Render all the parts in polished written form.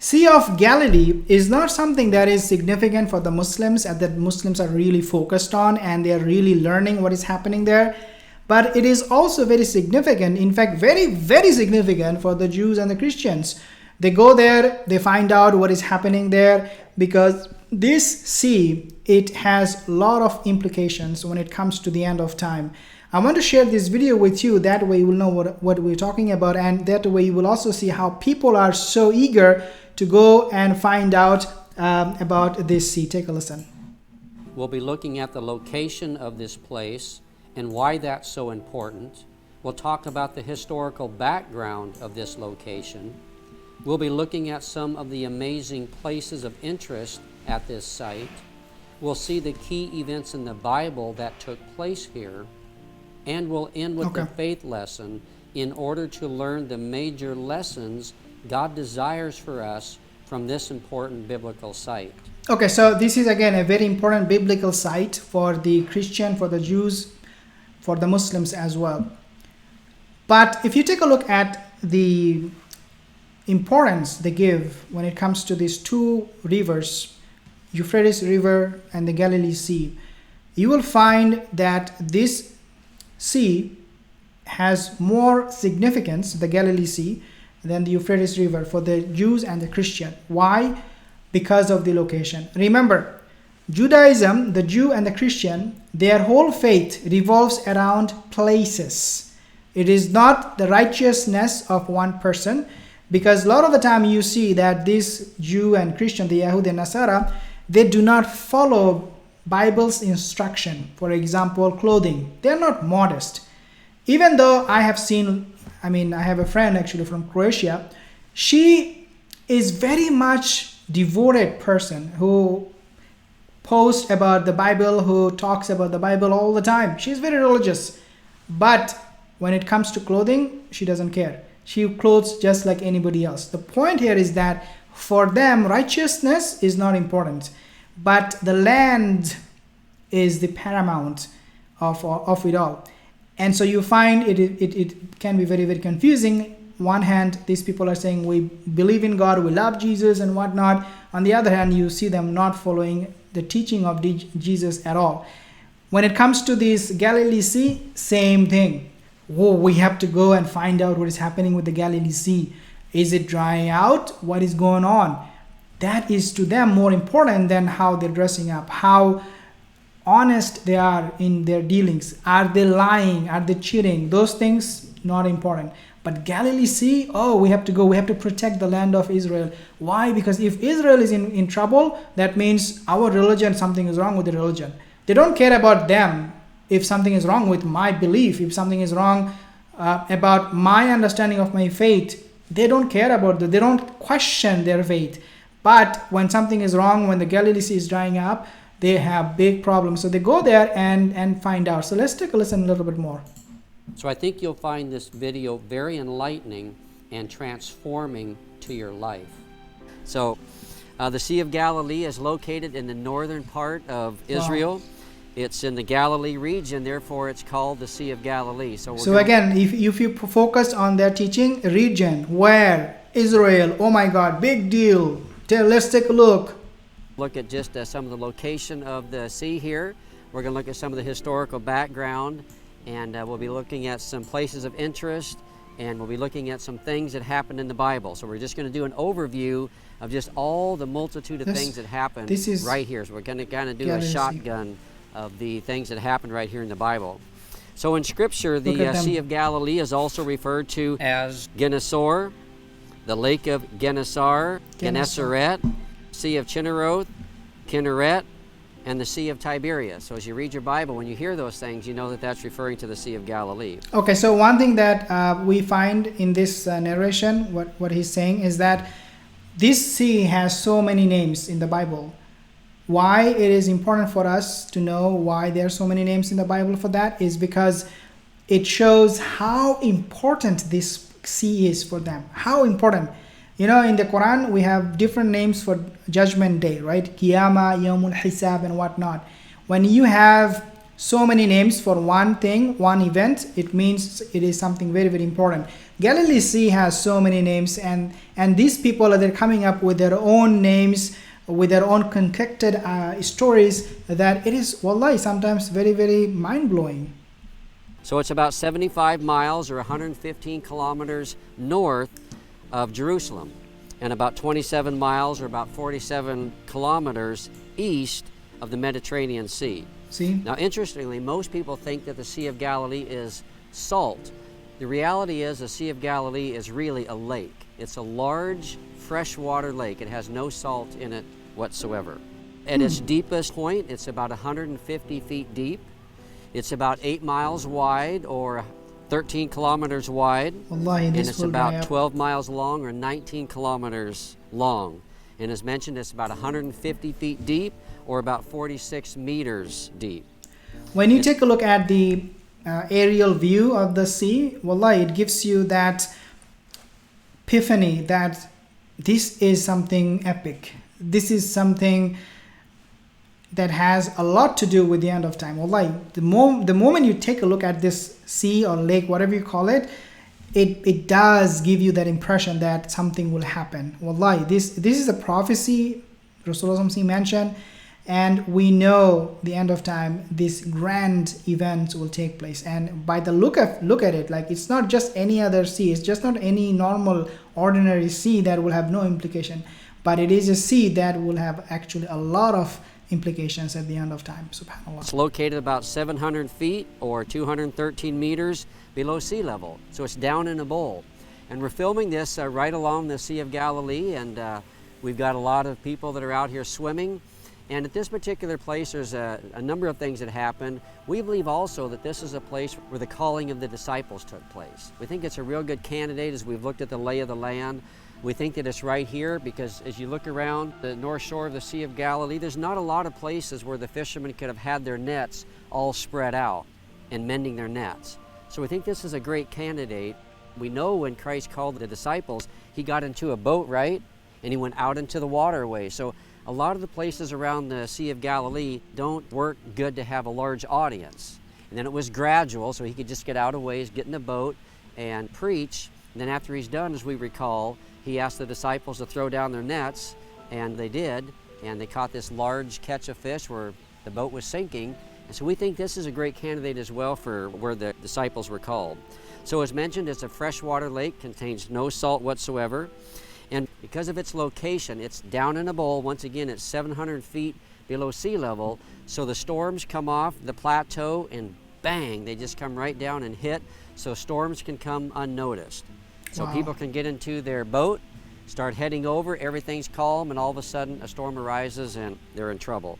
Sea of Galilee is not something that is significant for the Muslims and that Muslims are really focused on and they are really learning what is happening there. But it is also very significant, in fact, very, very significant for the Jews and the Christians. They go there, they find out what is happening there, because this sea, it has a lot of implications when it comes to the end of time. I want to share this video with you, that way you will know what we're talking about, and that way you will also see how people are so eager to go and find out about this sea. Take a listen. We'll be looking at the location of this place and why that's so important. We'll talk about the historical background of this location. We'll be looking at some of the amazing places of interest at this site. We'll see the key events in the Bible that took place here. And we'll end with the faith lesson in order to learn the major lessons God desires for us from this important biblical site. Okay, so this is again a very important biblical site for the Christian, for the Jews, for the Muslims as well. But if you take a look at the importance they give when it comes to these two rivers, Euphrates River and the Galilee Sea, you will find that this sea has more significance, the Galilee Sea, than the Euphrates River for the Jews and the Christian. Why? Because of the location. Remember, Judaism, the Jew and the Christian, their whole faith revolves around places. It is not the righteousness of one person, because a lot of the time you see that this Jew and Christian, the Yahud and Nasara, they do not follow Bible's instruction. For example, clothing. They are not modest. Even though I have a friend actually from Croatia. She is very much devoted person who posts about the Bible, who talks about the Bible all the time. She's very religious. But when it comes to clothing, she doesn't care. She clothes just like anybody else. The point here is that for them, righteousness is not important, but the land is the paramount of it all. And so you find it can be very, very confusing. One hand, these people are saying we believe in God, we love Jesus and whatnot. On the other hand, you see them not following the teaching of Jesus at all. When it comes to this Galilee Sea, same thing. Oh, we have to go and find out what is happening with the Galilee Sea. Is it drying out? What is going on? That is to them more important than how they're dressing up, how honest they are in their dealings. Are they lying? Are they cheating? Those things, not important. But Galilee Sea, oh, we have to go. We have to protect the land of Israel. Why? Because if Israel is in trouble, that means our religion, something is wrong with the religion. They don't care about them. If something is wrong with my belief, if something is wrong about my understanding of my faith, they don't care about that. They don't question their faith. But when something is wrong, when the Galilee Sea is drying up, they have big problems. So they go there and find out. So let's take a listen a little bit more. So I think you'll find this video very enlightening and transforming to your life. So the Sea of Galilee is located in the northern part of Israel. Wow. It's in the Galilee region, therefore it's called the Sea of Galilee. So again, if you focus on their teaching, region, where, Israel, oh my God, big deal. Let's take a look. Look at just some of the location of the sea here. We're going to look at some of the historical background, and we'll be looking at some places of interest, and we'll be looking at some things that happened in the Bible. So we're just going to do an overview of just all the multitude of things that happened right here. So we're going to kind of do a shotgun of the things that happened right here in the Bible. So in Scripture, the Sea of Galilee is also referred to as Gennesar, the Lake of Gennesar, Gennesaret, Sea of Chinneroth, Kinneret, and the Sea of Tiberias. So as you read your Bible, when you hear those things, you know that that's referring to the Sea of Galilee. Okay, so one thing that we find in this narration, what he's saying is that this sea has so many names in the Bible. Why it is important for us to know why there are so many names in the Bible for that is because it shows how important this sea is for them. How important. You know, in the Quran, we have different names for Judgment Day, right? Qiyamah, Yawmul Hisab, and whatnot. When you have so many names for one thing, one event, it means it is something very, very important. Galilee Sea has so many names, and these people they're coming up with their own names, with their own concocted stories, that it is wallahi sometimes very, very mind-blowing. So it's about 75 miles or 115 kilometers north of Jerusalem, and about 27 miles or about 47 kilometers east of the Mediterranean Sea. See? Now, interestingly, most people think that the Sea of Galilee is salt. The reality is the Sea of Galilee is really a lake. It's a large freshwater lake. It has no salt in it whatsoever. At its deepest point, it's about 150 feet deep. It's about 8 miles wide or 13 kilometers wide. Wallahi, and this it's will dry about up. 12 miles long or 19 kilometers long. And as mentioned, it's about 150 feet deep or about 46 meters deep. When you take a look at the aerial view of the sea, wallahi, it gives you that epiphany that this is something epic. This is something that has a lot to do with the end of time. Wallahi, the moment you take a look at this sea or lake, whatever you call it, it does give you that impression that something will happen. Wallahi, this is a prophecy Rasulullah mentioned, and we know the end of time, these grand events will take place. And by the look at it, like it's not just any other sea, it's just not any normal ordinary sea that will have no implication, but it is a sea that will have actually a lot of implications at the end of time. Subhanallah. It's located about 700 feet or 213 meters below sea level. So it's down in a bowl. And we're filming this right along the Sea of Galilee, and we've got a lot of people that are out here swimming. And at this particular place, there's a number of things that happened. We believe also that this is a place where the calling of the disciples took place. We think it's a real good candidate as we've looked at the lay of the land. We think that it's right here because as you look around the north shore of the Sea of Galilee, there's not a lot of places where the fishermen could have had their nets all spread out and mending their nets. So we think this is a great candidate. We know when Christ called the disciples, he got into a boat, right? And he went out into the waterway. So a lot of the places around the Sea of Galilee don't work good to have a large audience. And then it was gradual, so he could just get out a ways, get in a boat, and preach. And then after he's done, as we recall, he asked the disciples to throw down their nets, and they did. And they caught this large catch of fish where the boat was sinking. And so we think this is a great candidate as well for where the disciples were called. So as mentioned, it's a freshwater lake, contains no salt whatsoever. And because of its location, it's down in a bowl. Once again, it's 700 feet below sea level. So the storms come off the plateau and bang, they just come right down and hit. So storms can come unnoticed. So Wow. people can get into their boat, start heading over, everything's calm, and all of a sudden a storm arises and they're in trouble.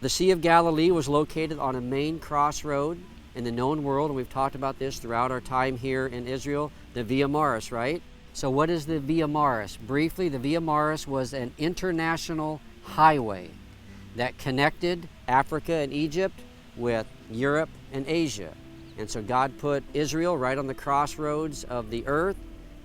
The Sea of Galilee was located on a main crossroad in the known world, and we've talked about this throughout our time here in Israel, the Via Maris, right? So what is the Via Maris? Briefly, the Via Maris was an international highway that connected Africa and Egypt with Europe and Asia. And so God put Israel right on the crossroads of the earth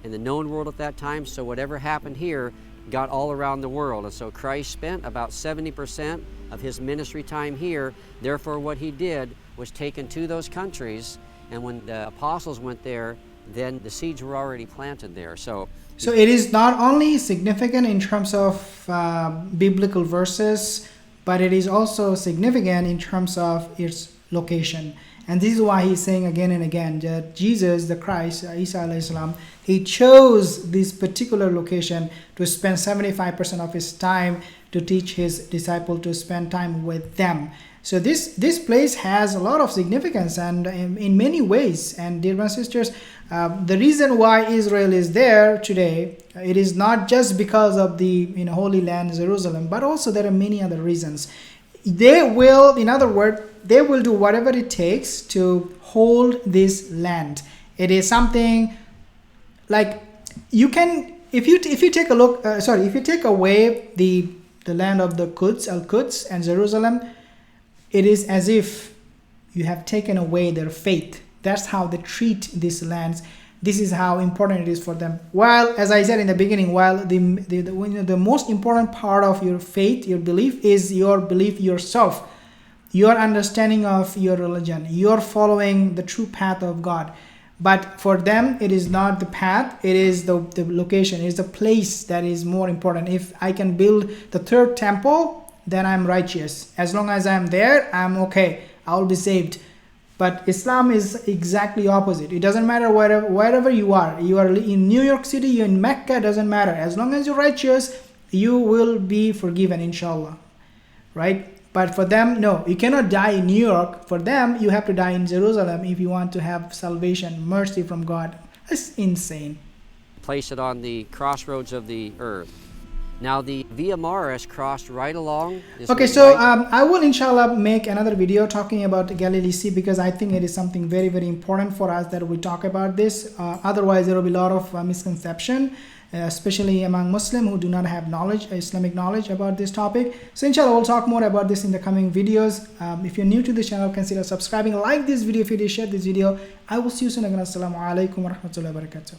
in the known world at that time, so whatever happened here got all around the world. And so Christ spent about 70% of his ministry time here. Therefore, what he did was taken to those countries, and when the apostles went there, then the seeds were already planted there. So it is not only significant in terms of biblical verses, but it is also significant in terms of its location. And this is why he's saying again and again that Jesus, the Christ, Isa alayhi salam, he chose this particular location to spend 75% of his time to teach his disciple to spend time with them. So this place has a lot of significance and in many ways. And dear brothers and sisters, the reason why Israel is there today, it is not just because of the Holy Land, Jerusalem, but also there are many other reasons. They will, in other words, they will do whatever it takes to hold this land. It is something like you can, if you take a look, if you take away the land of the Al-Quds and Jerusalem, it is as if you have taken away their faith. That's how they treat these lands. This is how important it is for them. While, as I said in the beginning, while the most important part of your faith, your belief, is your belief yourself. your understanding of your religion, you're following the true path of God. But for them, it is not the path, it is the location, it is the place that is more important. If I can build the third temple, then I'm righteous. As long as I'm there, I'm okay, I'll be saved. But Islam is exactly opposite. It doesn't matter wherever you are in New York City, you're in Mecca, doesn't matter. As long as you're righteous, you will be forgiven, inshallah, right? But for them, no, you cannot die in New York. For them, you have to die in Jerusalem if you want to have salvation, mercy from God. It's insane. Place it on the crossroads of the earth. Now the Via Maris crossed right along. Okay, so I will inshallah make another video talking about Galilee Sea, because I think it is something very, very important for us that we talk about this. Otherwise, there will be a lot of misconception, especially among Muslims who do not have knowledge, Islamic knowledge about this topic. So inshallah, we'll talk more about this in the coming videos. If you're new to this channel, consider subscribing, like this video if you did, share this video. I will see you soon again. Assalamu alaikum wa rahmatullahi wa barakatuh.